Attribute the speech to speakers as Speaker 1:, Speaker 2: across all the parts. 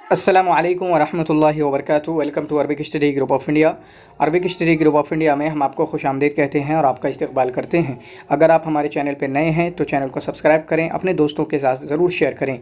Speaker 1: अस्सलामु अलैकुम वरहमतुल्लाहि वबरकातुहू। Welcome to Arabic study group of India. Arabic study group of India में हम आपको खुशामदीद कहते हैं और आपका इस्तकबाल करते हैं। अगर आप हमारे चैनल पर नए हैं तो चैनल को सब्सक्राइब करें, अपने दोस्तों के साथ ज़रूर शेयर करें।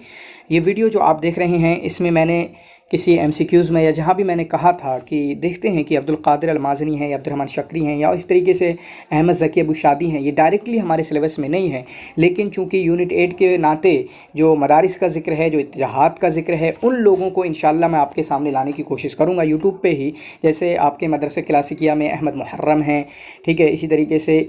Speaker 1: ये वीडियो जो आप देख रहे हैं इसमें मैंने किसी MCQs में या जहाँ भी मैंने कहा था कि देखते हैं कि अब्दुल कादिर अल-माज़नी हैं या अब्दुर्रहमान शकरी हैं या इस तरीके से अहमद ज़की अबू शादी हैं, ये डायरेक्टली हमारे सिलेबस में नहीं है, लेकिन चूँकि यूनिट 8 के नाते जो मदारिस का ज़िक्र है, जो इत्तिहाद का ज़िक्र है, उन लोगों को इंशाअल्लाह मैं आपके सामने लाने की कोशिश करूँगा यूट्यूब पे ही। जैसे आपके मदरसे क्लासिकिया में अहमद मुहर्रम हैं, ठीक है, इसी तरीके से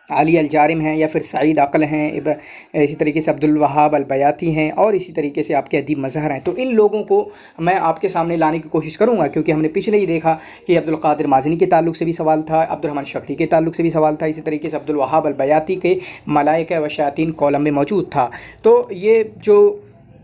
Speaker 1: अली अल-जारिम हैं या फिर सईद अक़ल हैं, इसी तरीके से अब्दुल वहाब अल-बयाती हैं और इसी तरीके से आपके अदीब मज़हर हैं। तो इन लोगों को मैं आपके सामने लाने की कोशिश करूंगा, क्योंकि हमने पिछले ही देखा कि अब्दुल कादिर माज़नी के ताल्लुक से भी सवाल था, अब्दुर्रहमान शकरी के ताल्लुक से भी सवाल था, इसी तरीके से अब्दुल वहाब अल-बयाती के मलाइका व शयातीन कॉलम में मौजूद था। तो ये जो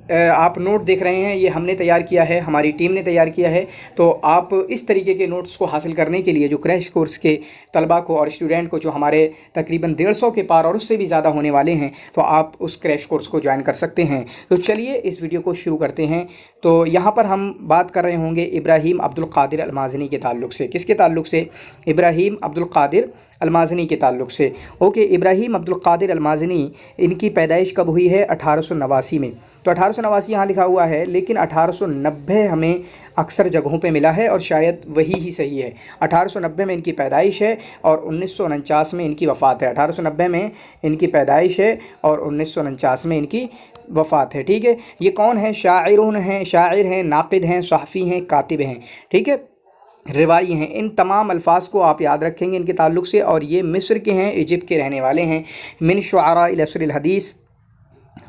Speaker 1: आप नोट देख रहे हैं ये हमने तैयार किया है, हमारी टीम ने तैयार किया है। तो आप इस तरीके के नोट्स को हासिल करने के लिए जो क्रैश कोर्स के तलबा को और स्टूडेंट को जो हमारे तकरीबन 150 के पार और उससे भी ज़्यादा होने वाले हैं, तो आप उस क्रैश कोर्स को ज्वाइन कर सकते हैं। तो चलिए इस वीडियो को शुरू करते हैं। तो यहाँ पर हम बात कर रहे होंगे इब्राहीम अब्दुल कादिर अल-माज़नी के ताल्लुक से। किसके ताल्लुक से? इब्राहीम अब्दुल कादिर अल-माज़नी के ताल्लुक से। ओके, इब्राहीम अब्दुल कादिर अल-माज़नी, इनकी पैदाइश कब हुई है? 1889 में। तो 1889 यहाँ लिखा हुआ है, लेकिन 1890 हमें अक्सर जगहों पे मिला है और शायद वही ही सही है। 1890 में इनकी पैदाइश है और 1949 में इनकी वफ़ात है। 1890 में इनकी पैदाइश है और 1949 में इनकी वफ़ात है। ठीक है, ये कौन है? शाइरून हैं, शायर हैं, नाक़िद हैं, सहाफ़ी हैं, कातिब हैं, ठीक है, रिवाई हैं। इन तमाम अल्फाज को आप याद रखेंगे इनके ताल्लुक़ से। और ये मिस्र के हैं, इजिप्ट के रहने वाले हैं। मिन शुआरा इल असर हदीस,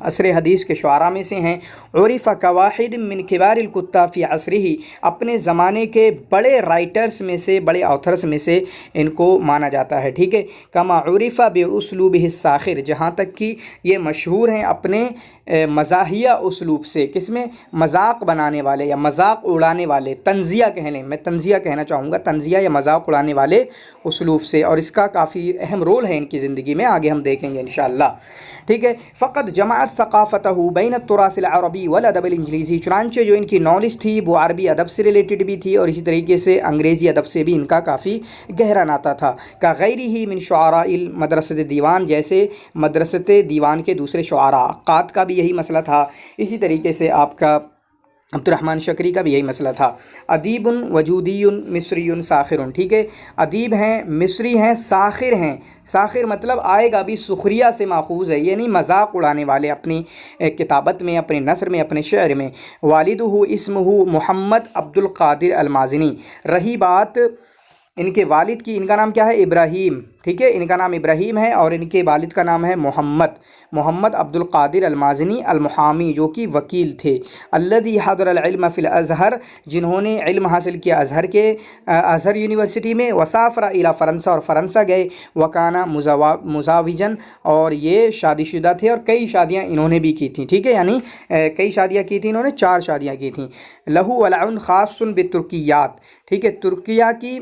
Speaker 1: असर हदीस के शुआरा में से हैं। उरिफ़ कवाहिद मिन किबार कुत्ताब फ़ी असरिही, अपने ज़माने के बड़े राइटर्स में से, बड़े ऑथर्स में से इनको माना जाता है। ठीक है, कमा उरिफ़ बेउस्लूबिही साखिर, जहाँ तक कि ये मशहूर हैं अपने मज़ाहिया उसलूब से। किसमें? मजाक बनाने वाले या मजाक उड़ाने वाले, तंज़िया कह लें, मैं तंज़िया कहना चाहूँगा, तंज़िया या मजाक उड़ाने वाले उसलूब से। और इसका काफ़ी अहम रोल है इनकी ज़िंदगी में, आगे हम देखेंगे इंशाअल्लाह। ठीक है, फ़क़त जमाअत सक़ाफ़तहु बैन तुराफ़िल अरबी वल अदबिल इंग्लिज़ी, चुनांचे जो इनकी नॉलेज थी वो अरबी अदब से रिलेटेड भी थी और इसी तरीके से अंग्रेज़ी अदब से भी इनका काफ़ी गहरा नाता था। का गैरिही मिन शुआराइल मदरसत दीवान, जैसे मदरसत दीवान के दूसरे शुआरा, क़ात का भी यही मसला था, इसी तरीके से आपका अब्दुर्रहमान शकरी का भी यही मसला था। अदीबुन वजूदीयुन मिस्रियुन साखिरुन, ठीक है, अदीब हैं, मिस्री हैं, साखिर हैं। साखिर मतलब आएगा भी सुखरिया से माखूज़ है, यानी मजाक उड़ाने वाले अपनी किताबत में, अपने नसर में, अपने शेर में। वालिदुहु इस्मुहु मोहम्मद अब्दुल कादिर अल-माज़नी, रही बात इनके वालिद की, इनका नाम क्या है? इब्राहीम, ठीक है, इनका नाम इब्राहीम है और इनके वालिद का नाम है मोहम्मद अब्दुल कादिर अल-माज़नी अल-मुहामी, जो कि वकील थे। अल्लज़ी हदरल इल्म फ़िल अज़हर, जिन्होंने इल्म हासिल किया अज़हर यूनिवर्सिटी में। वसाफ़रा इला फ़रंसा, और फ़रंसा गए। वकाना मुज़ाविजन, और ये शादीशुदा थे और कई शादियाँ इन्होंने भी की थी। ठीक है, यानी कई शादियाँ की थी इन्होंने, 4 शादियाँ की थी। लहू वलाउन ख़ासुन बितुर्कियात, ठीक है, तुर्किया की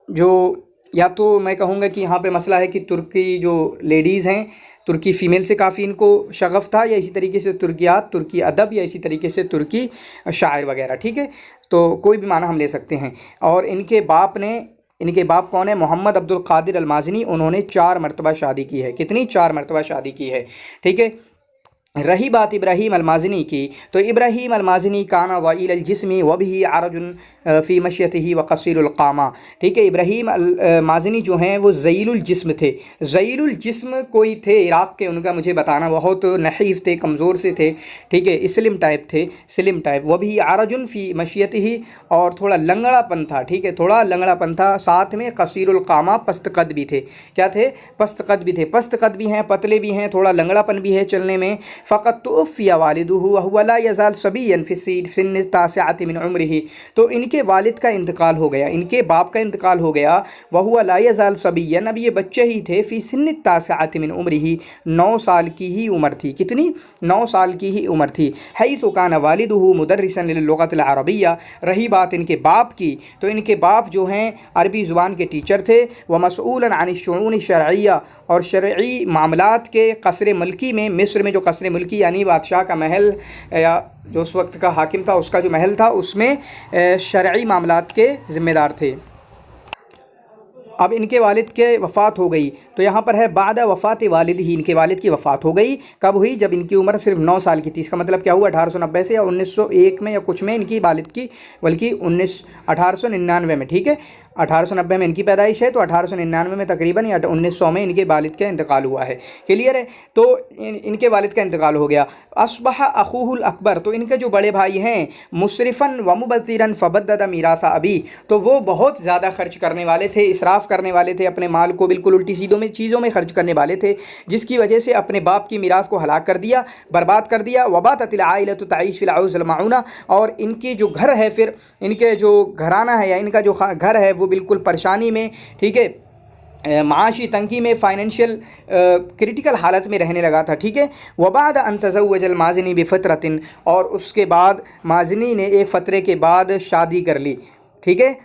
Speaker 1: जो, या तो मैं कहूँगा कि यहाँ पे मसला है कि तुर्की जो लेडीज़ हैं, तुर्की फ़ीमेल से काफ़ी इनको शगफ़ था, या इसी तरीके से तुर्कियात, तुर्की अदब, या इसी तरीके से तुर्की शायर वगैरह। ठीक है, तो कोई भी माना हम ले सकते हैं। और इनके बाप कौन है? मोहम्मद अब्दुल कादिर अल-माज़नी, उन्होंने 4 मरतबा शादी की है। कितनी? 4 मरतबा शादी की है। ठीक है, रही बात इब्राहीम अल-माज़नी की, तो इब्राहीम अल-माज़नी काना ज़ईल अल-जिस्मी व बिही अरजुन फ़ी मशियतिही व क़सीरुल क़ामा, ठीक है, इब्राहीम अल-माज़नी जो हैं वो ज़ईलुल जिस्म थे। ज़ईलुल जिस्म कोई थे इराक़ के, उनका मुझे बताना, बहुत नहीफ़ थे, कमज़ोर से थे, ठीक है, स्लिम टाइप थे, स्लिम टाइप। व बिही अरजुन फ़ी मशियतिही, और थोड़ा लंगड़ापन था, ठीक है, थोड़ा लंगड़ापन था, साथ में क़सीरुल क़ामा, पस्त कद भी थे। क्या थे? पस्त कद भी थे, पस्त कद भी हैं, पतले भी हैं, थोड़ा लंगड़ापन भी है चलने में। फ़क़त तुव्फ़िया वालिदुहु व हुवा ला यज़ाल सबिय्यन फ़ी सिन्न तासिअति मिन उम्रिही, तो इनके वालिद का इंतकाल हो गया, इनके बाप का इंतकाल हो गया। व हुवा ला यज़ाल सबिय्यन, अब ये बच्चे ही थे, फ़ी सिन्न तासिअति मिन उम्रिही, 9 साल की ही उम्र थी। कितनी? 9 साल की ही उम्र थी। हैसु काना वालिदुहु मुदर्रिसन लिल-लुग़तिल अरबिय्या, रही बात इनके बाप की, तो इनके बाप जो हैं अरबी ज़ुबान के टीचर थे। व मसऊलन अन शुऊन शरइय्या, और शरई मामलात के कसर मल्की में, मिस्र में जो कसर मुल्की यानी बादशाह का महल या जो उस वक्त का हाकिम था उसका जो महल था उसमें शरई मामलात के ज़िम्मेदार थे। अब इनके वालिद के वफ़ात हो गई, तो यहाँ पर है बाद वफ़ात वालिद ही, इनके वालिद की वफ़ात हो गई। कब हुई? जब इनकी उम्र सिर्फ 9 साल की थी। इसका मतलब क्या हुआ? 1890 से या 1901 में या कुछ में इनकी वालिद की, बल्कि 1899 में, ठीक है। 1890 में इनकी पैदाइश है, तो 1899 में तकरीबन या 1900 में इनके वालिद का इंतकाल हुआ है। क्लियर है? तो इनके वालिद का इंतकाल हो गया। अस्बह अखूहुल अकबर, तो इनके जो बड़े भाई हैं, मुसरिफ़न व मुबज़्ज़िरन फ़बद्दद मीरासा अबी, तो वो बहुत ज़्यादा खर्च करने वाले थे, इसराफ़ करने वाले थे, अपने माल को बिल्कुल उल्टी सीधों में चीज़ों में खर्च करने वाले थे, जिसकी वजह से अपने बाप की मीरास को हलाक कर दिया, बर्बाद कर दिया। वबाततिल आइलतु तईश फिल औज़ वल मऊना, और इनकी जो घर है, फिर इनके जो घराना है या इनका जो घर है वो बिल्कुल परेशानी में, ठीक है, माशी तंगी में, फाइनेंशियल क्रिटिकल हालत में रहने लगा था, ठीक है। वबाद अन तज़व्वजल माज़नी बिफ़तरतिन, और उसके बाद माज़नी ने एक फ़तरे के बाद शादी कर ली, ठीक है,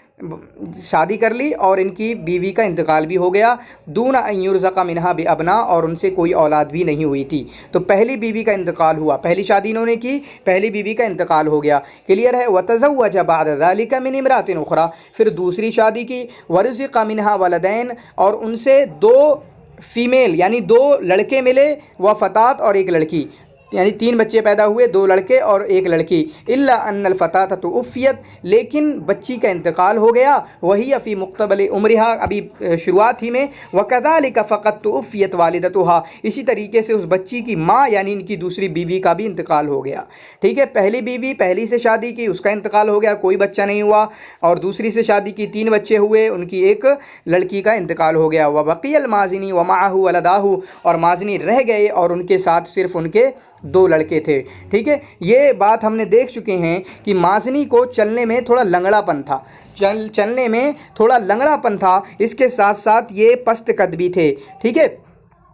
Speaker 1: शादी कर ली और इनकी बीवी का इंतकाल भी हो गया। दून अयुर्ज़क़ा मिनहा बिअबना, और उनसे कोई औलाद भी नहीं हुई थी। तो पहली बीवी का इंतकाल हुआ, पहली शादी इन्होंने की, पहली बीवी का इंतकाल हो गया। क्लियर है? वतज़व्वज बअद ज़ालिका मिन इम्रातिन उख़रा, फिर दूसरी शादी की। वरज़क़ा मिनहा वलदैन, और उनसे 2 फीमेल यानी 2 लड़के मिले, व फ़तात, और एक लड़की, यानी 3 बच्चे पैदा हुए, 2 लड़के और 1 लड़की। इल्ला अन्नल फ़तात तो उफ़ियत, लेकिन बच्ची का इंतकाल हो गया। वही अफ़ी मुक़्तबल उम्रिहा, अभी शुरुआत ही में। वकज़ालिक फ़क़त तो उफ़ियत वालिदतुहा, इसी तरीके से उस बच्ची की माँ यानी इनकी दूसरी बीवी का भी इंतकाल हो गया, ठीक है। पहली बीवी पहली से शादी की, उसका इंतकाल हो गया, कोई बच्चा नहीं हुआ, और दूसरी से शादी की, 3 बच्चे हुए, उनकी एक लड़की का इंतकाल हो गया। व बक़ियल माज़नी व माअहु वलदाहु, और माज़नी रह गए और उनके साथ सिर्फ उनके 2 लड़के थे, ठीक है। ये बात हमने देख चुके हैं कि माज़नी को चलने में थोड़ा लंगड़ापन था, चलने में थोड़ा लंगड़ापन था, इसके साथ साथ ये पस्त कद भी थे, ठीक है,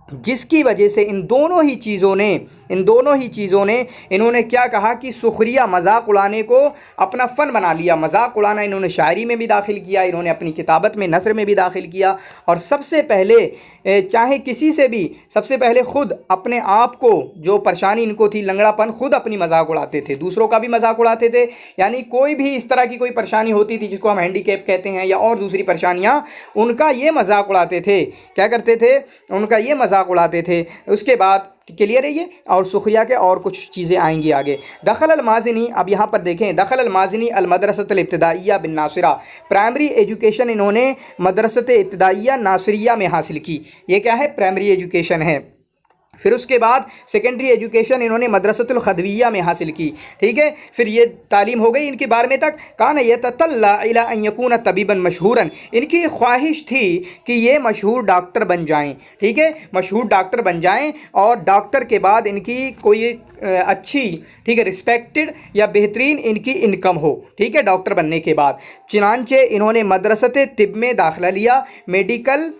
Speaker 1: जिसकी वजह से इन दोनों ही चीज़ों ने इन्होंने क्या कहा कि सुखरिया, मजाक उड़ाने को अपना फ़न बना लिया। मजाक उड़ाना इन्होंने शायरी में भी दाखिल किया, इन्होंने अपनी किताबत में, नसर में भी दाखिल किया, और सबसे पहले चाहे किसी से भी, सबसे पहले ख़ुद अपने आप को, जो परेशानी इनको थी, लंगड़ापन, ख़ुद अपनी मजाक उड़ाते थे, दूसरों का भी मजाक उड़ाते थे। यानी कोई भी इस तरह की कोई परेशानी होती थी जिसको हम हैंडीकैप कहते हैं या और दूसरी परेशानियाँ, उनका ये मजाक उड़ाते थे। क्या करते थे? उनका ये मजाक उड़ाते थे। उसके बाद क्लियर है ये, और सुखरिया के और कुछ चीज़ें आएंगी आगे। दखल अल माज़नी, अब यहाँ पर देखें, दखल अल माज़नी अल मदरसतल इब्तिदाइया बिन नासिरा, प्राइमरी एजुकेशन इन्होंने मदरसत इब्तिदाइया नासिरिया में हासिल की। ये क्या है? प्राइमरी एजुकेशन है। फिर उसके बाद सेकेंडरी एजुकेशन इन्होंने मदरसतुल खदविया में हासिल की, ठीक है। फिर ये तालीम हो गई इनकी 12वीं तक। कान यततल्ला इला अन यकून तबीबन मशहूरन, इनकी ख्वाहिश थी कि ये मशहूर डॉक्टर बन जाएं, ठीक है, मशहूर डॉक्टर बन जाएं, और डॉक्टर के बाद इनकी कोई अच्छी, ठीक है, रिस्पेक्टेड या बेहतरीन इनकी इनकम हो, ठीक है, डॉक्टर बनने के बाद। चुनांचे इन्होंने मदरसत तिब में दाखिला लिया, मेडिकल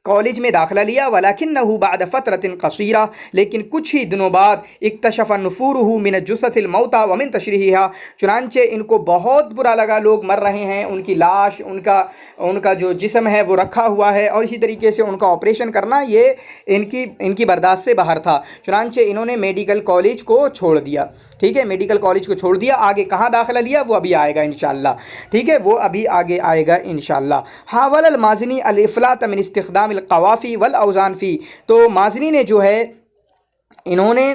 Speaker 1: कॉलेज में दाखिला लिया। वलाकिन्नहु बाद फ़तरतिन क़सीरा, लेकिन कुछ ही दिनों बाद इक्तशफ़ नुफ़ूरुहु मिन जुस्सतिल मौता व मिन तशरीहिहा, चुनांचे इनको बहुत बुरा लगा, लोग मर रहे हैं, उनकी लाश, उनका जो जिस्म है वो रखा हुआ है, और इसी तरीके से उनका ऑपरेशन करना ये इनकी बर्दाश्त से बाहर था। चुनांचे इन्होंने मेडिकल कॉलेज को छोड़ दिया, ठीक है, मेडिकल कॉलेज को छोड़ दिया। आगे कहाँ दाखिला लिया वो अभी आएगा इंशाअल्लाह, ठीक है, वो अभी आगे आएगा इंशाअल्लाह। हावल अल माज़नी अल इफ़लात मिन इस्तिख़दाम कवाफ़ी वल औज़ान फ़ी, तो माज़नी ने जो है इन्होंने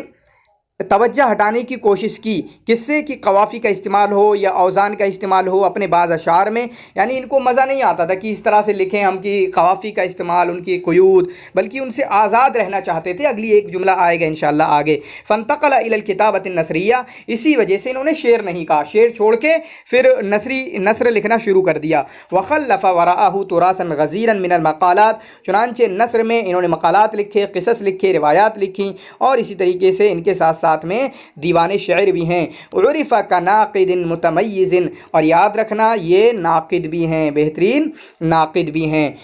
Speaker 1: तवज्जो हटाने की कोशिश की, किससे कि कवाफ़ी का इस्तेमाल हो या औज़ान का इस्तेमाल हो अपने बाज़ अशार में। यानी इनको मज़ा नहीं आता था कि इस तरह से लिखें हम कि कवाफ़ी का इस्तेमाल, उनकी क़ुयूद, बल्कि उनसे आज़ाद रहना चाहते थे। अगली एक जुमला आएगा इंशाअल्लाह आगे। फ़ंतक़ल इलल किताबत नसरिया, इसी वजह से इन्होंने शेर नहीं कहा, शेर छोड़ के फिर नसर लिखना शुरू कर दिया। वख़ल्लफ़ वराअहु तुरासन गज़ीरन मिनल मक़ालात, चुनांचे नसर में इन्होंने मक़ालात लिखे, क़िसस लिखे, रिवायात लिखी, और इसी तरीके से इनके साथ साथ में दीवाने शायर भी हैं। उरिफ़ा का नाक़िदिन मुतमय्यिज़िन, और याद रखना ये नाक़िद भी हैं, बेहतरीन नाक़िद भी हैं।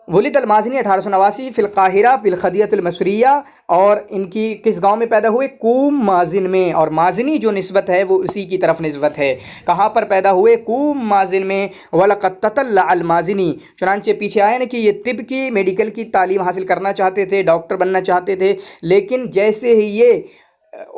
Speaker 1: वलिद अल माज़नी 1889 फ़िल क़ाहिरा फ़िल ख़दियतुल मसरिया, और इनकी किस गांव में पैदा हुए? कूम माज़िन में, और माज़नी जो निस्बत है वो उसी की तरफ निस्बत है। कहाँ पर पैदा हुए? कूम माज़िन में। वलक़द ततल्ला अल माज़नी, चुनांचे पीछे आया ना कि ये तिब की, मेडिकल की तालीम हासिल करना चाहते थे, डॉक्टर बनना चाहते थे, लेकिन जैसे ही ये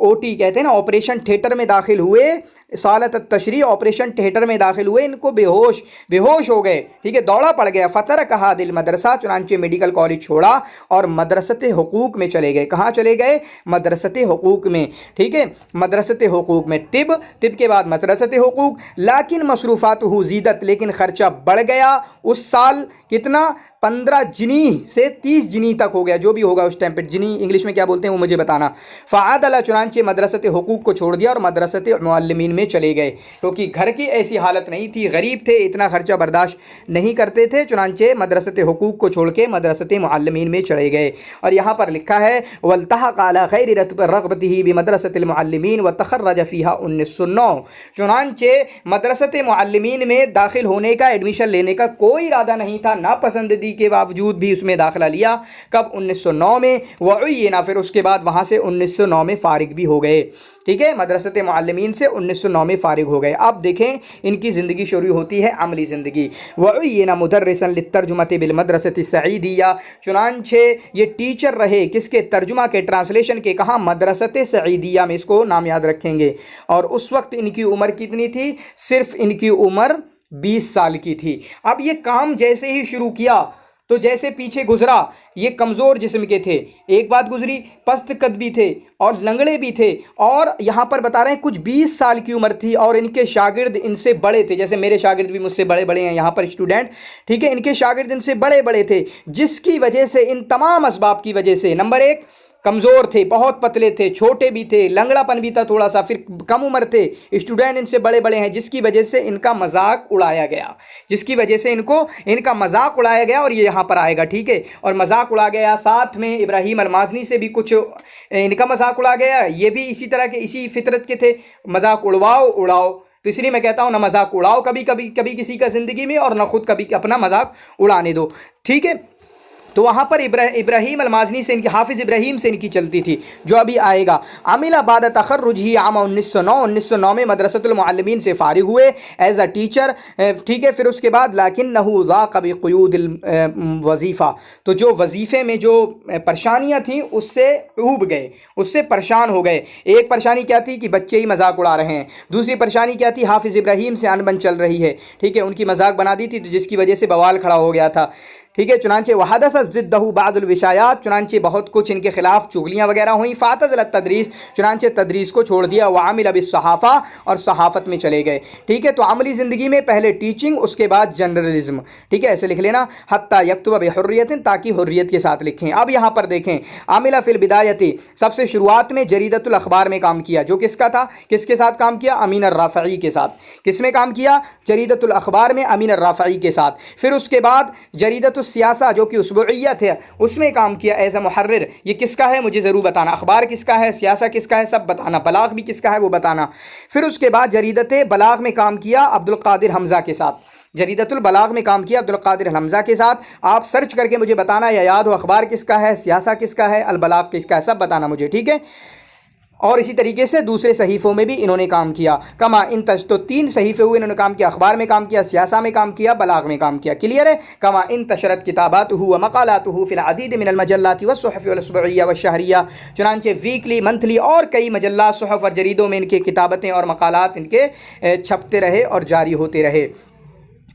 Speaker 1: OT कहते हैं ना, ऑपरेशन थिएटर में दाखिल हुए, सालत तशरी ऑपरेशन थिएटर में दाखिल हुए, इनको बेहोश हो गए, ठीक है, दौड़ा पड़ गया। फतर कहा दिल मदरसा, चुनांचे मेडिकल कॉलेज छोड़ा और मदरसत हुकूक में चले गए। कहाँ चले गए? मदरसत हुकूक में, ठीक है, मदरसत हुकूक में। तिब के बाद मदरसत हुकूक। लाकिन मसरूफ़ात ज़ीदत, लेकिन ख़र्चा बढ़ गया उस साल। कितना? 15 जिनी से 30 जिनी तक हो गया, जो भी होगा उस टाइम पे। जिनी इंग्लिश में क्या बोलते हैं वो मुझे बताना। फ़ाअदला, चुनांचे मदरसत हुकूक को छोड़ दिया और मदरसत मुअल्लिमीन में चले गए, क्योंकि घर की ऐसी हालत नहीं थी, गरीब थे, इतना खर्चा बर्दाश्त नहीं करते थे। चुनांचे मदरसत हुकूक को छोड़ के मदरसत मुअल्लिमीन में चले गए। और यहाँ पर लिखा है वल्तहक़ अला ग़ैरि रग़बतिही बिमदरसतिल मुअल्लिमीन व तख़र्रज फ़ीहा 1909। चुनांचे मदरसत मुअल्लिमीन में दाखिल होने का, एडमिशन लेने का कोई इरादा नहीं था, नापसंदगी के बावजूद भी उसमें दाखिला लिया। कब? 1909 में। वउय्यिना, फिर उसके बाद वहाँ से 1909 में फ़ारिग भी हो गए, ठीक है, मदरसत मुअल्लिमीन से 1909 में फ़ारिग हो गए। अब देखें इनकी ज़िंदगी शुरू होती है, अमली ज़िंदगी। वउय्यिना मुदर्रिसन लित्तर्जुमति बिल मदरसति सईदिया, चुनांचे ये टीचर रहे किसके? तर्जुमा के, ट्रांसलेशन के। कहाँ? मदरसत सईदिया में, इसको नाम याद रखेंगे। और उस वक्त इनकी उम्र कितनी थी? सिर्फ इनकी उम्र 20 साल की थी। अब ये काम जैसे ही शुरू किया तो जैसे पीछे गुजरा, ये कमज़ोर जिस्म के थे, एक बात गुजरी, पस्त कद भी थे और लंगड़े भी थे। और यहाँ पर बता रहे हैं कुछ 20 साल की उम्र थी और इनके शागिर्द इनसे बड़े थे। जैसे मेरे शागिर्द भी मुझसे बड़े बड़े हैं यहाँ पर स्टूडेंट, ठीक है, इनके शागिर्द इनसे बड़े बड़े थे, जिसकी वजह से, इन तमाम असबाब की वजह से, नंबर एक, कमज़ोर थे, बहुत पतले थे, छोटे भी थे, लंगड़ापन भी था थोड़ा सा, फिर कम उम्र थे, स्टूडेंट इनसे बड़े बड़े हैं, जिसकी वजह से इनका मजाक उड़ाया गया, जिसकी वजह से इनका मजाक उड़ाया गया। और ये यहाँ पर आएगा, ठीक है, और मजाक उड़ा गया। साथ में इब्राहिम अलमाज़नी से भी कुछ इनका मजाक उड़ा गया, ये भी इसी तरह के, इसी फितरत के थे, मजाक उड़ाओ। तो इसलिए मैं कहता हूँ ना मजाक उड़ाओ कभी किसी का ज़िंदगी में, और ना खुद कभी अपना मजाक उड़ाने दो, ठीक है। तो वहाँ पर इब्राहिम अलमाज़नी से इनकी, हाफिज़ इब्राहिम से इनकी चलती थी, जो अभी आएगा। आमिला बाद तखर्रुज ही आम 1909 में मदरसतुल मुअल्लिमीन से फ़ारिग हुए एज अ टीचर, ठीक है। फिर उसके बाद लाकिन्नहु ज़ाक़ बिक़ुयूदिल वज़ीफ़ा, तो जो वजीफ़े में जो परेशानियाँ थीं उससे ऊब गए, उससे परेशान हो गए। एक परेशानी क्या थी कि बच्चे ही मजाक उड़ा रहे हैं, दूसरी परेशानी क्या थी, हाफिज़ इब्राहिम से अनबन चल रही है, ठीक है, उनकी मजाक बना दी थी, तो जिसकी वजह से बवाल खड़ा हो गया था, ठीक है। चुनांचे वहदस ज़िद्दहु बादुल विशायात, चुनांचे बहुत कुछ इनके खिलाफ चुगलियाँ वगैरह हुई। फ़ातज़ल तदरीस, चुनांचे तदरीस को छोड़ दिया। वामिल बिस्सहाफ़ा, और सहाफ़त में चले गए, ठीक है। तो अमली ज़िंदगी में पहले टीचिंग, उसके बाद जर्नलिज्म, ठीक है, ऐसे लिख लेना। हत्ता यक्तुब बिहुर्रियतिन, ताकि हुर्रियत के साथ लिखें। अब यहाँ पर देखें, आमिला फ़िल बिदायती, सबसे शुरुआत में जरीदतुल अखबार में काम किया, जो किसका था, किसके साथ काम किया? अमीन अर्राफ़ई के साथ। किस में काम किया? जरीदतुल अखबार में, अमीन अर्राफ़ई के साथ। फिर उसके बाद जरीदतुल सियासा, जो कि उसबुइयत है, उसमें काम किया एज अ मुहर्रिर। ये किसका है मुझे ज़रूर बताना, अखबार किसका है, सियासा किसका है, सब बताना, बलाग भी किसका है वो बताना। फिर उसके बाद जरीदत बलाग में काम किया अब्दुल कादिर हमज़ा के साथ, जरीदतुल बलाग में काम किया अब्दुल कादिर हमज़ा के साथ। आप सर्च करके मुझे बताना, या याद हो अखबार किसका है, सियासा किसका है, अल बलाग किसका है, सब बताना मुझे, ठीक है। और इसी तरीके से दूसरे सहीफ़ों में भी इन्होंने काम किया। कमा इन तश, तो 3 सहीफ़े हुए, इन्होंने काम किया, अखबार में काम किया, सियासा में काम किया, बलाग में काम किया। क्लियर है। कमा इन तशरत किताबातुहु व मक़ालातुहु फ़िल अदीद मिनल मजल्लाति व सुहफ़ वल उसबुइय्या व शहरिया, चुनांचे वीकली, मंथली और कई मजल्ला, सुहफ़ और जरीदों में इनके किताबतें और मक़ालात इनके छपते रहे और जारी होते रहे,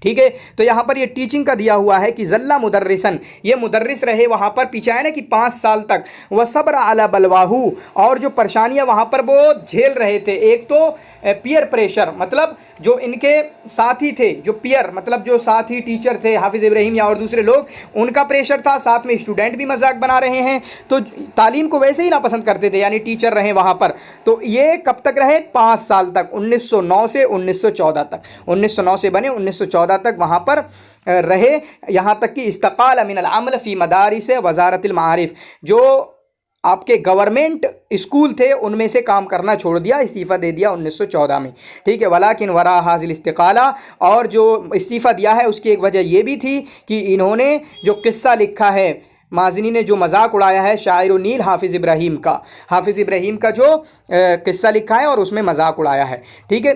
Speaker 1: ठीक है। तो यहाँ पर ये टीचिंग का दिया हुआ है कि जल्ला मुदर्रिसन, ये मुदर्रिस रहे वहाँ पर, पीछे है ना कि 5 साल तक। वह सब्र अला बलवाहू, और जो परेशानियाँ वहाँ पर वो झेल रहे थे। एक तो पीयर प्रेशर, मतलब जो इनके साथी थे, जो पीयर मतलब जो साथी टीचर थे, हाफिज़ इब्राहिम या और दूसरे लोग, उनका प्रेशर था, साथ में स्टूडेंट भी मजाक बना रहे हैं, तो तालीम को वैसे ही ना पसंद करते थे, यानी टीचर रहे वहाँ पर। तो ये कब तक रहे? 5 साल तक, 1909 से 1914 तक, 1909 से बने 1914 तक वहाँ पर रहे। यहाँ तक कि इस्तक़ाल मिनल अमल फ़ी मदारिस वज़ारतिल मारिफ़, जो आपके गवर्नमेंट स्कूल थे उनमें से काम करना छोड़ दिया, इस्तीफ़ा दे दिया 1914 में, ठीक है। वलाकिन वरा हाज़िल इस्तिक़ाला, और जो इस्तीफ़ा दिया है उसकी एक वजह ये भी थी कि इन्होंने जो किस्सा लिखा है, माज़नी ने जो मजाक उड़ाया है शायर नील हाफिज़ इब्राहिम का, हाफिज़ इब्राहिम का जो किस्सा लिखा है और उसमें मजाक उड़ाया है, ठीक है।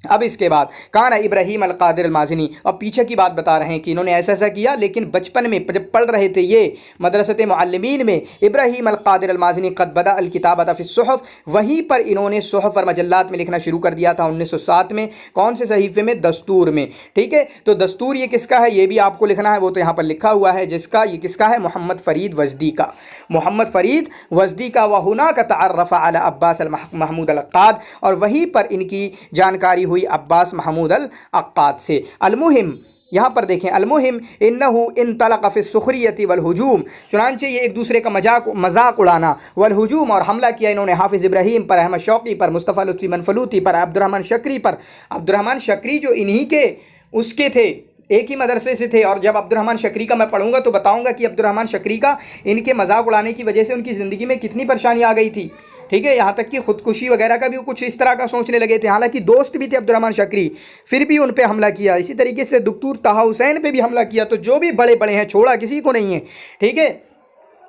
Speaker 1: अब इसके बाद काना इब्राहीम अल कादिर अल माज़िनी, और पीछे की बात बता रहे हैं कि इन्होंने ऐसा ऐसा किया, लेकिन बचपन में जब पढ़ रहे थे ये मदरसत मुअल्लिमीन में, इब्राहीम अल कादिर अल माज़िनी क़द बदा अल किताबत फ़ी सुहफ़, वहीं पर इन्होंने सुहफ़ और मजल्लात में लिखना शुरू कर दिया था 1907 में। कौन से सहीफ़े में? दस्तूर में। ठीक है, तो दस्तूर ये किसका है ये भी आपको लिखना है, वो तो यहाँ पर लिखा हुआ है जिसका, ये किसका है? मोहम्मद फ़रीद वज़दी का, मोहम्मद फ़रीद वज़दी का। व हुनाक तअर्रफ़ अला अब्बास अल महमूद अल अक्काद, और वहीं पर इनकी जानकारी हुई अब्बास महमूद अल अक्काद से। अलमुहिम, यहाँ पर देखें, अलमुहिम इन्नहु इंतलक़ फ़ी सुख़रियति वल हुजूम, चुनांचे ये एक दूसरे का मजाक उड़ाना, वल हुजूम, और हमला किया इन्होंने हाफिज़ इब्राहीम पर, अहमद शौक़ी पर, मुस्तफ़ा लुत्फ़ी मनफलूती पर, अब्दुर्रहमान शकरी पर। अब्दुर्रहमान शकरी जो इन्हीं के उसके थे, एक ही मदरसे से थे, और जब अब्दुर्रहमान शकरी का मैं पढ़ूंगा तो बताऊंगा कि अब्दुर्रहमान शकरी का इनके मजाक उड़ाने की वजह से उनकी ज़िंदगी में कितनी परेशानी आ गई थी। ठीक है, यहाँ तक कि खुदकुशी वगैरह का भी कुछ इस तरह का सोचने लगे थे, हालांकि दोस्त भी थे अब्दुर्रहमान शकरी, फिर भी उन पे हमला किया। इसी तरीके से दुक्तूर ताहा हुसैन पे भी हमला किया। तो जो भी बड़े बड़े हैं, छोड़ा किसी को नहीं है। ठीक है,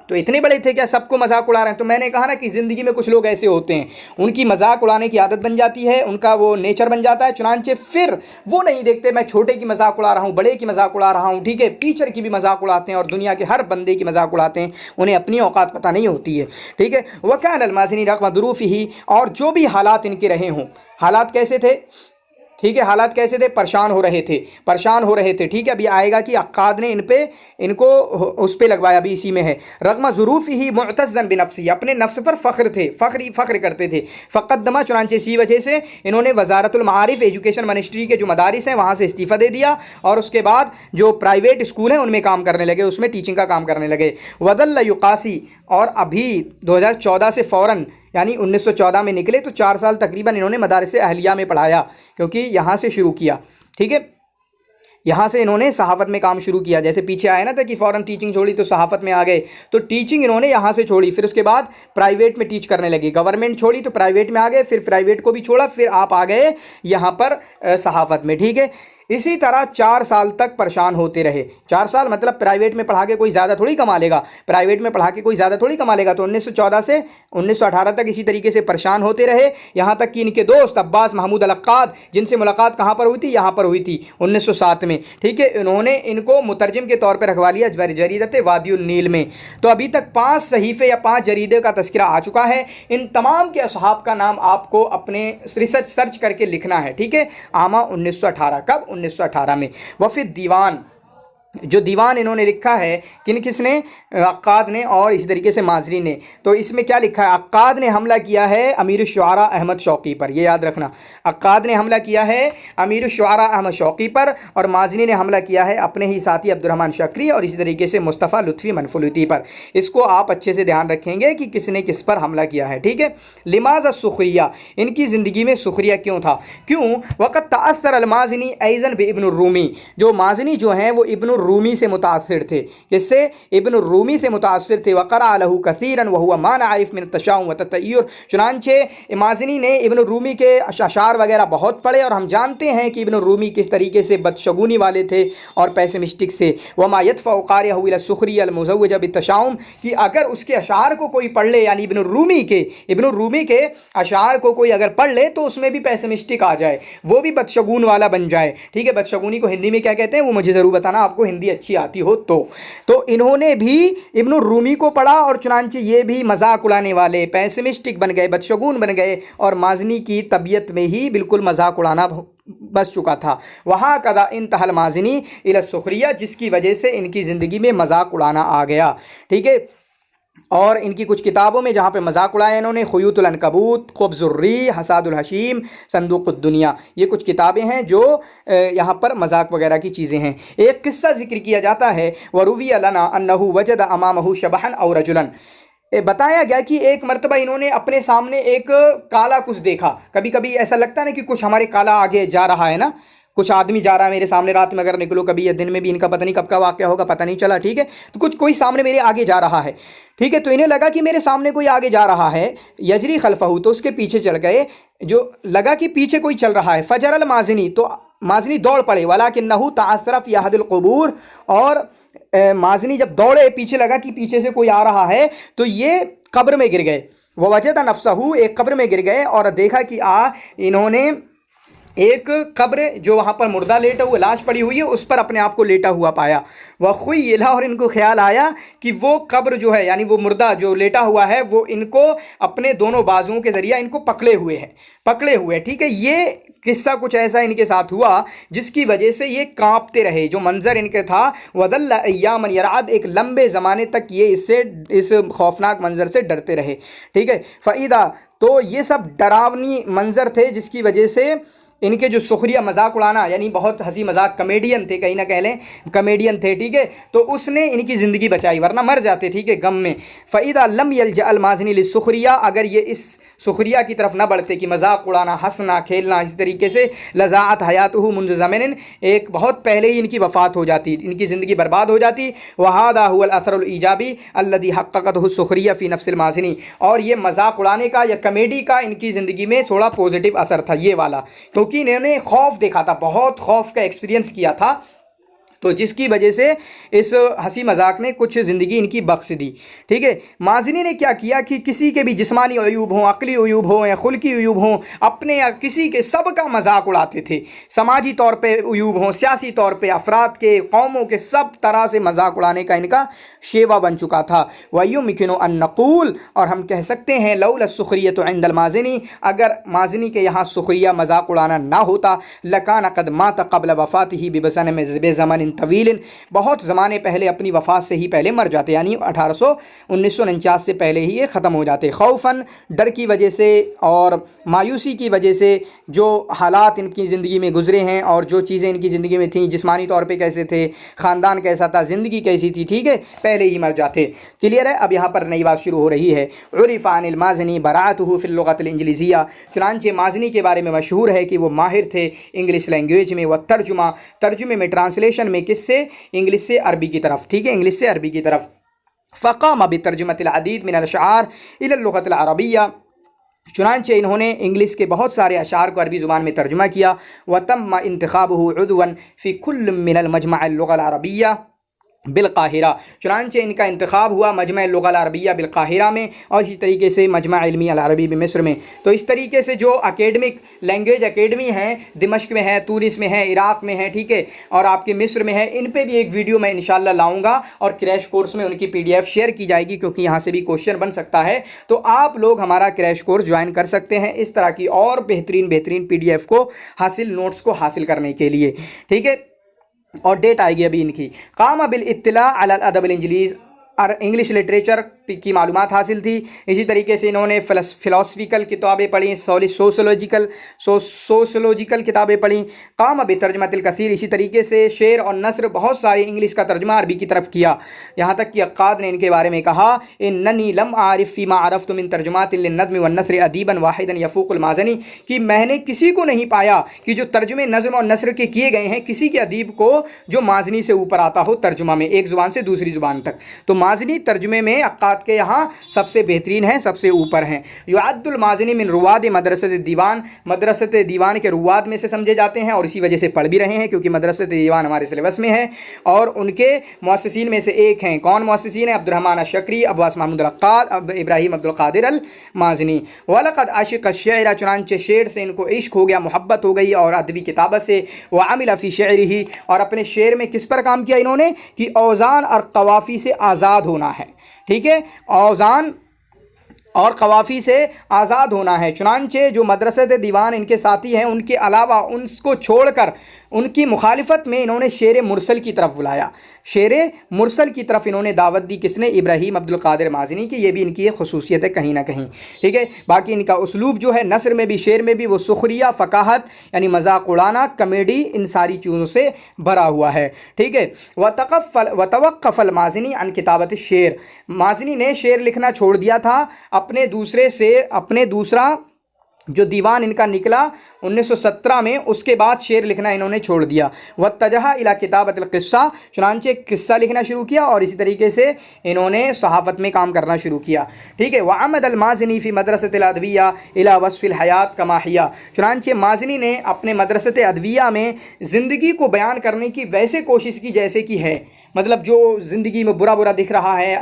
Speaker 1: तो इतने बड़े थे क्या सबको मजाक उड़ा रहे हैं? तो मैंने कहा ना कि ज़िंदगी में कुछ लोग ऐसे होते हैं, उनकी मजाक उड़ाने की आदत बन जाती है, उनका वो नेचर बन जाता है, चुनांचे फिर वो नहीं देखते मैं छोटे की मजाक उड़ा रहा हूँ, बड़े की मजाक उड़ा रहा हूँ। ठीक है, टीचर की भी मजाक उड़ाते हैं और दुनिया के हर बंदे की मजाक उड़ाते हैं, उन्हें अपनी औकात पता नहीं होती है। ठीक है, वकान अल माज़िनी रक़म दुरूफ़ ही, और जो भी हालात इनके रहे हों, हालात कैसे थे? ठीक है, हालात कैसे थे? परेशान हो रहे थे, परेशान हो रहे थे। ठीक है, अभी आएगा कि अक्काद ने इनको उस पे लगवाया, अभी इसी में है। रग़म ज़ुरूफ़ ही मुअतज़्ज़न बिनफ़्सी, अपने नफ्स पर फ़ख्र थे, फ़ख्र करते थे। फ़क़द्दमा, चुनांचे इसी वजह से इन्होंने वज़ारतुल मारिफ़, एजुकेशन मिनिस्ट्री के जो मदारिस हैं वहाँ से इस्तीफ़ा दे दिया, और उसके बाद जो प्राइवेट स्कूल हैं उनमें काम करने लगे, उसमें टीचिंग का काम करने लगे। वदल्ल युक़ासी, और अभी 2014 से फ़ौरन, यानी 1914 में निकले तो 4 साल तकरीबन इन्होंने मदारिस अहलिया में पढ़ाया, क्योंकि यहाँ से शुरू किया। ठीक है, यहाँ से इन्होंने सहाफ़त में काम शुरू किया। जैसे पीछे आया ना था कि फ़ौरन टीचिंग छोड़ी तो सहाफ़त में आ गए, तो टीचिंग इन्होंने यहाँ से छोड़ी, फिर उसके बाद प्राइवेट में टीच करने लगे। गवर्नमेंट छोड़ी तो प्राइवेट में आ गए, फिर प्राइवेट को भी छोड़ा, फिर आप आ गए यहाँ पर सहाफ़त में। ठीक है, इसी तरह 4 साल तक परेशान होते रहे। 4 साल मतलब प्राइवेट में पढ़ा के कोई ज़्यादा थोड़ी कमा लेगा, प्राइवेट में पढ़ा के कोई ज़्यादा थोड़ी कमा लेगा। तो 1914 से 1918 तक इसी तरीके से परेशान होते रहे, यहाँ तक कि इनके दोस्त अब्बास महमूद अल अक्काद, जिनसे मुलाकात कहाँ पर हुई थी? यहाँ पर हुई थी 1907 में। ठीक है, इन्होंने इनको मुतरजम के तौर पर रखवा लिया जरीदत वादियुन नील में। तो अभी तक 5 सहीफ़े या 5 जरीदे का तस्करा आ चुका है। इन तमाम के असहाब का नाम आपको अपने रिसर्च सर्च करके लिखना है। ठीक है, आमा 1918, कब? 1918 में। वफ़ी दीवान, जो दीवान इन्होंने लिखा है, किसने? अक्काद ने और इस तरीके से माज़री ने। तो इसमें क्या लिखा है? अक्काद ने हमला किया है अमीर शुआरा अहमद शौक़ी पर, ये याद रखना। अक्काद ने हमला किया है अमीर शुआरा अहमद शौक़ी पर, और माज़री ने हमला किया है अपने ही साथी अब्दुर्रहमान शकरी और इसी तरीके से मुस्तफ़ा लुत्फ़ी मनफलूती पर। इसको आप अच्छे से ध्यान रखेंगे कि किसने किस पर हमला किया है। ठीक है, लिमाज़ सुखरिया, इनकी ज़िंदगी में सुखरिया क्यों था? क्यों? वक़्त तअस्सर अल माज़नी ऐज़न बि इब्न रूमी, जो माज़नी जो हैं वो इब्न रूमी से मुतासिर थे। किससे? इब्न रूमी से मुतासिर थे। वक़रा लहू कसीरन वहुवा मा नअरिफ़ मिन तशाउम व ततय्युर, चुनांचे माज़नी ने इब्न रूमी के अशार वगैरह बहुत पढ़े, और हम जानते हैं कि इब्न रूमी किस तरीके से बदशगुनी वाले थे और पैसिमिस्टिक से। वमा यदफ़उ क़ारिअहु इला सुख़रिया अल मुज़व्वजा बित्तशाउम, कि अगर उसके अशार को कोई पढ़ ले, यानी इब्न रूमी के अशार को कोई अगर पढ़ ले तो उसमें भी पैसिमिस्टिक आ जाए, वो भी बदशगुन वाला बन जाए। ठीक है, बदशगुनी को हिंदी में क्या कहते हैं वो मुझे ज़रूर बताना, आपको हिंदी अच्छी आती हो तो इन्होंने भी इब्न रूमी को पढ़ा, और चुनांचे ये भी मजाक उड़ाने वाले, पैसिमिस्टिक बन गए, बदशगुन बन गए, और माज़नी की तबीयत में ही बिल्कुल मजाक उड़ाना बस चुका था। वहाँ कदा इंतहल माज़नी इला सुखरिया, जिसकी वजह से इनकी ज़िंदगी में मजाक उड़ाना आ गया। ठीक है, और इनकी कुछ किताबों में जहाँ पे मजाक उड़ाया इन्होंने, खुयूतुल अनकबूत, क़ुब्ज़ुर्री, हसादुल हशीम, संदूक़ुद दुनिया, ये कुछ किताबें हैं जो यहाँ पर मजाक वगैरह की चीज़ें हैं। एक किस्सा जिक्र किया जाता है, वरुविया लना अन्नहु वजद अमामहु शबहन औ रजुलन, बताया गया कि एक मर्तबा इन्होंने अपने सामने एक काला कुछ देखा। कभी कभी ऐसा लगता है ना कि कुछ हमारे काला आगे जा रहा है ना, कुछ आदमी जा रहा है मेरे सामने, रात में अगर निकलो कभी या दिन में भी, इनका पता नहीं कब का वाक़या होगा, पता नहीं चला। ठीक है, तो कोई सामने मेरे आगे जा रहा है। ठीक है, तो इन्हें लगा कि मेरे सामने कोई आगे जा रहा है, यजरी खल्फहू, तो उसके पीछे चल गए, जो लगा कि पीछे कोई चल रहा है। फजरल माज़नी, तो माज़नी दौड़ पड़े, वलाकिन्नहु तअस्सरफ़ यहदिल क़ुबूर, और माज़नी जब दौड़े, पीछे लगा कि पीछे से कोई आ रहा है, तो ये कब्र में गिर गए। ववजद नफ्सहू, एक कब्र में गिर गए और देखा कि इन्होंने एक कब्र जो वहाँ पर मुर्दा लेटा हुआ लाश पड़ी हुई है उस पर अपने आप को लेटा हुआ पाया। वह खुय्यला, और इनको ख्याल आया कि वो कब्र जो है यानी वो मुर्दा जो लेटा हुआ है वो इनको अपने दोनों बाजुओं के ज़रिए इनको पकड़े हुए, ठीक है। ये किस्सा कुछ ऐसा इनके साथ हुआ जिसकी वजह से ये कांपते रहे। जो मंजर इनके था वदल्ला अय्यामन यराद, एक लंबे ज़माने तक ये इस खौफनाक मंजर से डरते रहे, ठीक है। फ़ईदा, तो ये सब डरावनी मंजर थे जिसकी वजह से इनके जो सुखरिया मजाक उड़ाना, यानी बहुत हंसी मजाक कमेडियन थे, कहीं ना कह लें कमेडियन थे, ठीक है। तो उसने इनकी ज़िंदगी बचाई, वरना मर जाते, ठीक है, गम में। फ़ईदा लम यलजा अल माज़नी लिस्सुखरिया, अगर ये इस सुखरिया की तरफ न बढ़ते कि मजाक उड़ाना, हंसना खेलना, इस तरीके से लज़ाअत हयातुहु मुंज़ ज़मनिन, एक बहुत पहले ही इनकी वफ़ात हो जाती, इनकी ज़िंदगी बर्बाद हो जाती। वहादा हुवल असरुल ईजाबी अल्लज़ी हक़्क़क़तहु सुखरिया फ़ी नफ्सिल माज़नी, और ये मजाक उड़ाने का या कमेडी का इनकी ज़िंदगी में थोड़ा पॉजिटिव असर था ये वाला, क्योंकि इन्होंने खौफ देखा था, बहुत खौफ का एक्सपीरियंस किया था, तो जिसकी वजह से इस हंसी मजाक ने कुछ ज़िंदगी इनकी बख्श दी, ठीक है। माज़नी ने क्या किया कि किसी के भी जिस्मानी अयूब हों, अक़ली अयूब हों या खुल्की अयूब हों, अपने या किसी के सब का मजाक उड़ाते थे। समाजी तौर पे अयूब हों, सियासी तौर पे अफराद के, कौमों के, सब तरह से मजाक उड़ाने का इनका शेवा बन चुका था। वयुमकिनु अन नक़ूल, और हम कह सकते हैं लौला सुखरियतु इंदल माज़नी, अगर माज़नी के यहाँ सुखरिया मजाक उड़ाना ना होता, लकान क़द मात क़ब्ल वफ़ातिही बिबसन में ज़मानिन तवीलिन, बहुत ज़माने पहले, अपनी वफ़ात से ही पहले मर जाते, यानी 1949 से पहले ही ये ख़त्म हो जाते। खौफन, डर की वजह से और मायूसी की वजह से, जो हालात इनकी ज़िंदगी में गुजरे हैं और जो चीज़ें इनकी ज़िंदगी में थी, जिस्मानी तौर पे कैसे थे, ख़ानदान कैसा था, ज़िंदगी कैसी थी, ठीक है, पहले ही मर जाते। क्लियर है। अब यहाँ पर नई बात शुरू हो रही है। उरिफ़ अनिल माज़नी बराअतुहु फ़िल लुग़तिल इंजलिज़िया, चुनांचे माज़नी के बारे में मशहूर है कि वो माहिर थे इंग्लिश लैंग्वेज में, व तर्जुमे में, ट्रांसलेशन में, किससे, इंग्लिश से अरबी की तरफ, ठीक है, इंग्लिश से अरबी की तरफ। फ़क़ाम बितर्जुमतिल अदीद मिनल अशआर इलल लुग़तिल अरबिय्या, चुनांचे इन्होंने इंग्लिश के बहुत सारे अशार को अरबी ज़ुबान में तर्जुमा किया। व तम्म इंतखाबुहु उद्वन फ़ी कुल्ल मिनल मजमा' लुग़ल अरबिय्या बिलकाहिरा, चुनांचे इनका इंतखाब हुआ मजमा लुग़ल अरबिया बिलकाहिरा में, और इसी तरीके से मजमा इल्मी अल अरबी मिस्र में। तो इस तरीके से जो एकेडमिक लैंग्वेज एकेडमी हैं, दिमश्क में है, तुनिस में है, इराक़ में है, ठीक है, और आपके मिस्र में है, इन पे भी एक वीडियो मैं इंशाल्लाह लाऊंगा और क्रैश कोर्स में उनकी PDF शेयर की जाएगी, क्योंकि यहाँ से भी क्वेश्चन बन सकता है। तो आप लोग हमारा क्रैश कोर्स ज्वाइन कर सकते हैं इस तरह की और बेहतरीन PDF को हासिल, नोट्स को हासिल करने के लिए, ठीक है। और डेट आएगी अभी इनकी। कामा बिल इत्तिला अलल अदबिल इंजलीज़, और इंग्लिश लिटरेचर की मालूमात हासिल थी। इसी तरीके से इन्होंने फ़िलासफ़िकल किताबें पढ़ी, सोशोलॉजिकल किताबें पढ़ी। काम बितर्जमतिल कसीर, इसी तरीके से शेर और नस्र, बहुत सारे इंग्लिश का तर्जमा अरबी की तरफ किया। यहाँ तक कि अक्काद ने इनके बारे में कहा, इन्ननी लम आरिफ फ़ीमा अरफ़्तु मिन तर्जुमातिल लिन्नज़्म वन्नस्र अदीबन वाहिदन यफ़ूक़ुल माज़नी, कि मैंने किसी को नहीं पाया कि जो तर्जुमे नज़्म और नस्र के किए गए हैं, किसी के अदीब को जो माज़नी से ऊपर आता हो तर्जुमा में, एक ज़ुबान से दूसरी ज़ुबान तक। तो माज़नी तर्जुमे में अक्काद के यहाँ सबसे बेहतरीन हैं, सबसे ऊपर हैं। युअद्दुल माज़नी मिन रुवाद मदरसत दीवान, मदरसत दीवान के रुवाद में से समझे जाते हैं, और इसी वजह से पढ़ भी रहे हैं क्योंकि मदरसत दीवान हमारे सिलेबस में है। और उनके मुअस्सिसीन में से एक हैं, कौन मुअस्सिसीन है? अब्दुर्रहमान अश-शकरी, अब्बास महमूद अल-अक्काद, अब इब्राहिम अब्दुल क़ादिर अल माज़नी। वलक़द आशिक़ अश-शेर, चुनांचे शेर से इनको इश्क हो गया, मोहब्बत हो गई, और अदबी किताबत से। व अमिल फ़ी शेरिही, और अपने शेर में किस पर काम किया इन्होंने कि औज़ान और कवाफ़ी से आज़ाद होना है, ठीक है, औज़ान और कवाफ़ी से आज़ाद होना है। चुनांचे जो मदरसत दीवान इनके साथी हैं, उनके अलावा उनको छोड़कर उनकी मुखालिफत में इन्होंने शेर मुरसल की तरफ बुलाया। शेर मुरसल की तरफ इन्होंने दावत दी, किसने? इब्राहिम अब्दुल क़ादिर माज़नी की। ये भी इनकी एक ख़ुसूसियत है कहीं ना कहीं, ठीक है। बाकी इनका उस्लूब जो है, नसर में भी शेर में भी, वो सुखरिया, फ़काहत यानी मजाक उड़ाना, कमेडी, इन सारी चीज़ों से भरा हुआ है, ठीक है। वतवक़्फ़ल माज़नी अन किताबत शेर, माज़नी ने शेर लिखना छोड़ दिया था। अपने दूसरा जो दीवान इनका निकला 1917 में, उसके बाद शेर लिखना इन्होंने छोड़ दिया। वत्तजहा इला किताबतिल क़िस्सा, चुनांचे किस्सा लिखना शुरू किया, और इसी तरीके से इन्होंने सहाफ़त में काम करना शुरू किया, ठीक है। वअमद अल माज़नी फ़ी मदरसतिल अदविया इला वस्फ़िल हयात कमा हिया, चुनांचे माज़नी ने अपने मदरसत अदविया में ज़िंदगी को बयान करने की वैसे कोशिश की जैसे कि है, मतलब जो ज़िंदगी में बुरा बुरा दिख रहा है,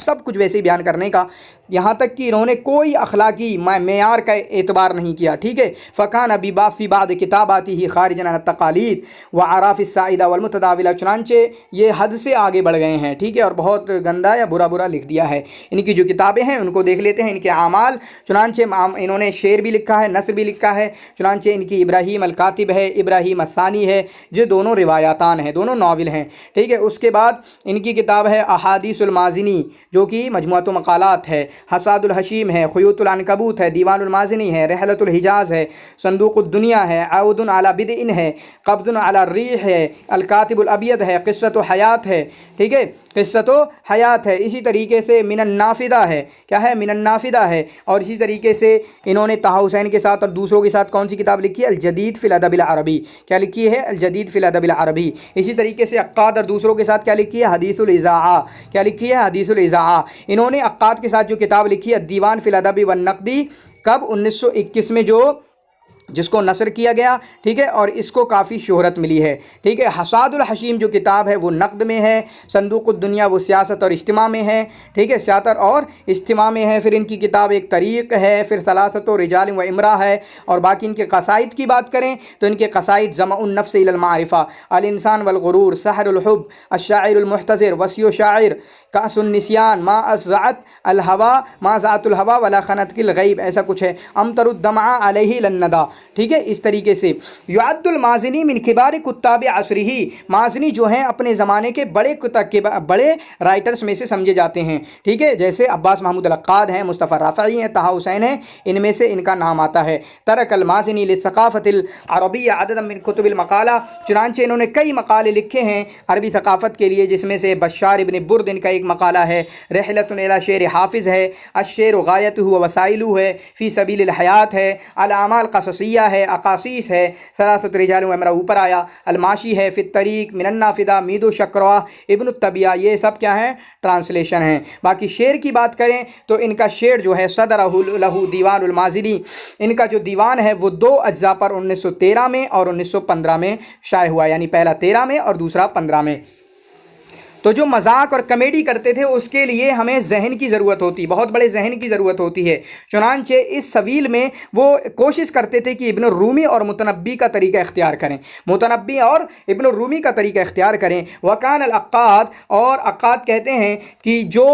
Speaker 1: सब कुछ वैसे ही बयान करने का। यहाँ तक कि इन्होंने कोई अखलाकी मेयार का एतबार नहीं किया, ठीक है। फ़कान अबी बाफ़ी बाद किताब आती ही खारिजन अन तकालीद व आराफ़ साइदा वल मुतदाविला, चुनांचे ये हद से आगे बढ़ गए हैं, ठीक है, और बहुत गंदा या बुरा लिख दिया है। इनकी जो किताबें हैं उनको देख लेते हैं, इनके आमाल। चुनांचे इन्होंने शेर भी लिखा है, नस्र भी लिखा है। चुनांचे इनकी इब्राहीम अल कातिब है, इब्राहीम अस्सानी है, जो दोनों रिवायातान हैं, दोनों नाविल हैं, ठीक है। उसके बाद इनकी किताब है अहादीसुल माज़िनी, जो कि मजमुअतु मक़ालात है। हसादुल हशीम है, ख़ुयूतुल अनकबूत है, दीवानुल माज़िनी है, रहलतुल हिजाज़ है, संदूक़ुद दुनिया है, आउदुन अला बिदइन है, क़ब्ज़ुन अला रीह है, अल कातिबुल अबियद है, क़िस्सतु हयात है, ठीक है, क़िस्सतु हयात है। इसी तरीके से मिनन नाफिदा है, क्या है, मिनन नाफिदा है। और इसी तरीके से इन्होंने ताहा हुसैन के साथ और दूसरों के साथ कौन सी किताब लिखी है, अल जदीद फ़िल अदबिल अरबी, क्या लिखी है, अल जदीद फ़िल अदबिल अरबी। इसी तरीके से अक्काद और दूसरों के साथ क्या लिखी है, हदीसुल इज़ाआ, क्या लिखी है, हदीसुल इज़ाआ। इन्होंने अक्काद के साथ जो किताब लिखी है दीवान फ़िल अदबी वन नक़दी, कब 1921 में, जिसको नसर किया गया, ठीक है, और इसको काफ़ी शोहरत मिली है, ठीक है। हसादुल हशीम जो किताब है वो नक़द में है, संदूक़ुद दुनिया वो सियासत और इज्तिमा में है, ठीक है, सियासत और इज्तिमा में है। फिर इनकी किताब एक तरीक़ है, फिर सलासत व रिजाल व इमरा है। और बाकी इनके क़साइद की बात करें तो इनके क़साइद ज़माउन नफ्स इलल मारिफ़ा, अल इंसान वल गुरूर, सहरुल हुब, अश्शाइरुल मुहतज़िर, वसियो शाइर, कासुन निस्यान, मा अज़अत अल हवा, मा ज़ातुल हवा वला खनतकिल गैब, ऐसा कुछ है। अमतरुद्दमा अलैहि लन्नदा, ठीक है। इस तरीके से युअद्दुल माज़िनी मिन किबार कुत्ताब असरिही, माज़िनी जो हैं अपने ज़माने के बड़े राइटर्स में से समझे जाते हैं, ठीक है। जैसे अब्बास महमूद अल-अक्काद हैं, मुस्तफ़ा राफ़ई हैं, ताहा हुसैन हैं, इनमें से इनका नाम आता है। तरकल माज़िनी लिस्सक़ाफ़तिल अरबिय्या अददन मिन कुतुबिल मक़ाला, चुनांचे इन्होंने कई मक़ाले लिखे हैं अरबी सक़ाफ़त के लिए, जिसमें से बशार इब्न बुर्द इनका एक मक़ाला है, रहलतुन इला शेर हाफ़िज़ है, अश्शेर गायतुहु व वसाइलुहु है, फ़ी सबीलिल हयात है, अल आमाल क़ससिया है, अकासीस है, सलासत रिजाल व इमरा ऊपर आया, अलमाशी है, फ़ित तरीक़, मिनन नाफ़िदा, मीदु शक्रवा, इब्न तबिया, ये सब क्या हैं, ट्रांसलेशन हैं। बाकी शेर की बात करें तो इनका शेर जो है सदरहु लहू दीवानुल माज़िनी, इनका जो दीवान है वो 2 अज्जा पर 1913 में और 1915 में शाये हुआ, यानी पहला 13 में और दूसरा 15 में। तो जो मजाक और कमेडी करते थे उसके लिए हमें जहन की ज़रूरत होती, बहुत बड़े जहन की ज़रूरत होती है। चुनांचे इस सवील में वो कोशिश करते थे कि इब्न रूमी और मुतनब्बी का तरीका इख्तियार करें, मुतनब्बी और इब्न रूमी का तरीका इख्तियार करें। वकान अल अक्काद, और अक्काद कहते हैं कि जो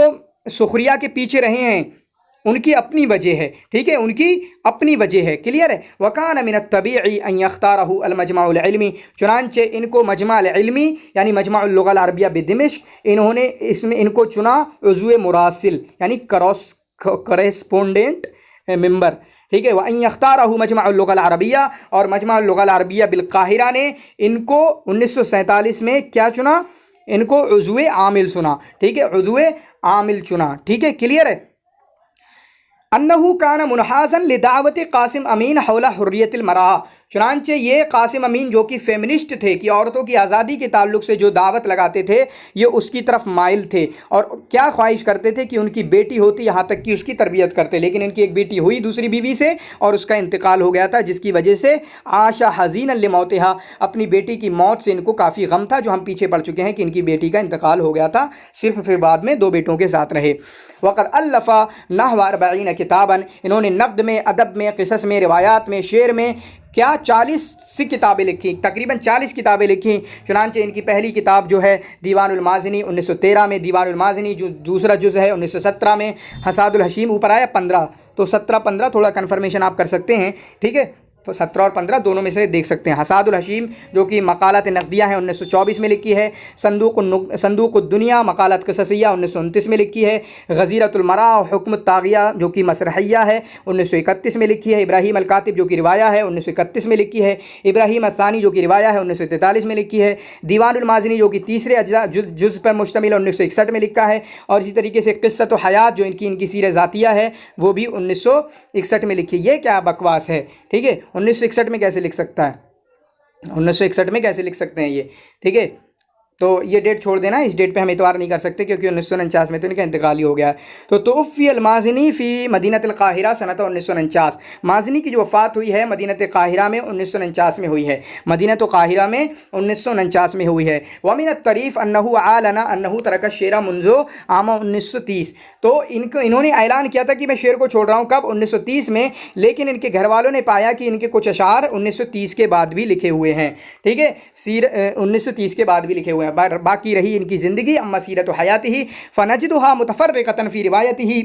Speaker 1: सुखरिया के पीछे रहे हैं उनकी अपनी वजह है, ठीक है, उनकी अपनी वजह है, क्लियर है। वकान मिन तबीई अन यख्तारहु अल मजमाउल इल्मी, चुनांचे इनको मजमाउल इल्मी यानी मजमाउल लुग़ल अरबिया बिदिमिश्क, इन्होंने इसमें इनको चुना उज़्वे मुरासिल यानी करेस्पोंडेंट मेंबर, ठीक है। वह यख्तारहु मजमाउल लुग़ल अरबिया, और मजमाउल लुग़ल अरबिया बिल काहिरा ने इनको 1947 में क्या चुना, इनको उज़्वे आमिल चुना, ठीक है, उज़्वे आमिल चुना, ठीक है, क्लियर है। अन्नहु कान मुनहाज़न लिदावत कासिम अमीन हौला हुर्रियतिल मरअह, चुनांचे ये कासिम अमीन जो कि फेमिनिस्ट थे, कि औरतों की आज़ादी के ताल्लुक़ से जो दावत लगाते थे ये उसकी तरफ माइल थे, और क्या ख्वाहिश करते थे कि उनकी बेटी होती, यहाँ तक कि उसकी तरबियत करते। लेकिन इनकी एक बेटी हुई दूसरी बीवी से और उसका इंतकाल हो गया था, जिसकी वजह से आशा हज़ीनन लिमौतिहा, अपनी बेटी की मौत से इनको काफ़ी गम था, जो हम पीछे पढ़ चुके हैं कि इनकी बेटी का इंतकाल हो गया था, सिर्फ फिर बाद में 2 बेटों के साथ रहे। वक़द अल्लफ़ा नहव 40 किताबन, इन्होंने नक़द में, अदब में, क़िसस में, रिवायात में, शेर में क्या 40 सी किताबें लिखी, तकरीबन 40 किताबें लिखी। चुनांचे इनकी पहली किताब जो है दीवानुल माज़िनी 1913 में, दीवानुल माज़िनी जो दूसरा जुज़ है 1917 में, हसादुल हशीम ऊपर आया 15, तो 17-15 थोड़ा कन्फर्मेशन आप कर सकते हैं, ठीक है, 17 और 15 दोनों में से देख सकते हैं। हसादुल हशीम जो कि मकालत नक़दिया है 1924 में लिखी है, संदूक़ुद दुनिया मकालत क़ससिया 1929 में लिखी है, गज़ीरतुल मरा हुक्म तागिया जो कि मसरहिया है 1931 में लिखी है, इब्राहीम अल कातिब जो कि रिवाया है 1931 में लिखी है, इब्राहीम अस्सानी जो कि रिवाया है 1943 में लिखी है, दीवानुल माज़िनी जो कि तीसरे अज्जा जुज़ पर मुश्तमिल 1961 में लिखा है, और इसी तरीके से क़िस्सत हयात जो इनकी सीरह ज़ातिया है वो भी 1961 में लिखी। ये क्या बकवास है, ठीक है, 1961 में कैसे लिख सकता है, 1961 में कैसे लिख सकते हैं ये, ठीक है। तो ये डेट छोड़ देना, इस डेट पे हम इतवार नहीं कर सकते क्योंकि 1949 में तो इनका इंतकाल ही हो गया है। तो तोफ़ी अल-माज़नी फ़ी मदीनत अल-क़ाहिरा सनत 1949, माज़नी की जो वफ़ात हुई है मदीनत क़ाहिरा में 1949 में हुई है, मदीनत क़ाहिरा में 1949 में हुई है। व मिन अत-तरीफ़ अन्नहु आलना अन्नहु तरक शेरा मुंज़ो आमा 1930, तो इन्होंने ऐलान किया था कि मैं शेर को छोड़ रहा हूँ, कब? 1930 में। लेकिन इनके घर वालों ने पाया कि इनके कुछ अशार 1930 के बाद भी लिखे हुए हैं, ठीक है, 1930 के बाद भी लिखे हुए हैं। बाकी रही इनकी ज़िंदगी अम्मा सीरत हयातिही फ़नजदुहा मुतफ़र्रिक़तन फ़ी रिवायतिही,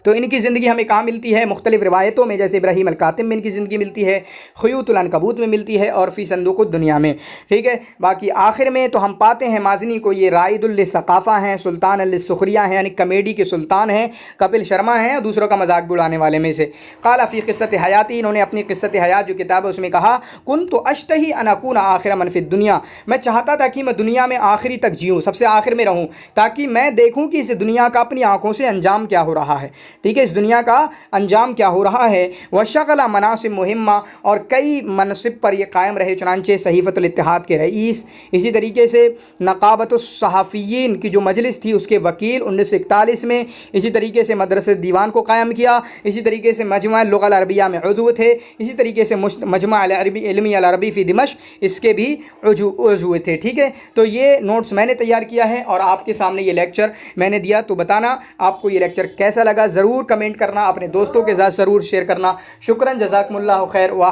Speaker 1: तो इनकी ज़िंदगी हमें कहाँ मिलती है? मुख्तलिफ़ रिवायतों में, जैसे इब्राहीम अल-कातिम में इनकी ज़िंदगी मिलती है, ख़ुयूतुल अन्कबूत में मिलती है और फ़ी संदूक़ुद दुनिया में, ठीक है। बाकी आखिर में तो हम पाते हैं माज़नी को ये राइदुल लिस्सक़ाफ़ा हैं, सुल्तान अल-सुख़रिया हैं, यानी कमेडी के सुल्तान हैं, कपिल शर्मा हैं और दूसरों का मजाक उड़ाने वाले में से। क़ाला फ़ी क़िस्सत हयाती, इन्होंने अपनी क़िस्सत हयात जो किताब है उसमें कहा, कुन्तु अश्तही अन अकूना आखिर मन फ़िद दुनिया, मैं चाहता था कि मैं दुनिया में आखिरी तक जीऊँ, सबसे आखिर में रहूँ, ताकि मैं देखूँ कि इस दुनिया का अपनी आँखों से अंजाम क्या हो रहा है, ठीक है, इस दुनिया का अंजाम क्या हो रहा है। वशगला मनासिब मुहिम्मा, और कई मनसिब पर यह कायम रहे, चुनांचे सहीफ़तुल इत्तिहाद के रईस, इसी तरीके से नक़ाबतुस सहाफ़िय्यीन की जो मजलिस थी उसके वकील 1941 में, इसी तरीके से मदरसे दीवान को कायम किया, इसी तरीके से मजमा लुग़ा अरबिया में उज़्व थे, इसी तरीके से मजमा इल्मी अल अरबी फ़ी दिमश्क इसके भी उज़्व थे, ठीक है। तो ये नोट्स मैंने तैयार किया है और आपके सामने ये लेक्चर मैंने दिया, तो बताना आपको ये लेक्चर कैसा लगा, ज़रूर कमेंट करना, अपने दोस्तों के साथ ज़रूर शेयर करना। शुक्रन, जज़ाकुमुल्लाहु खैर। वाह।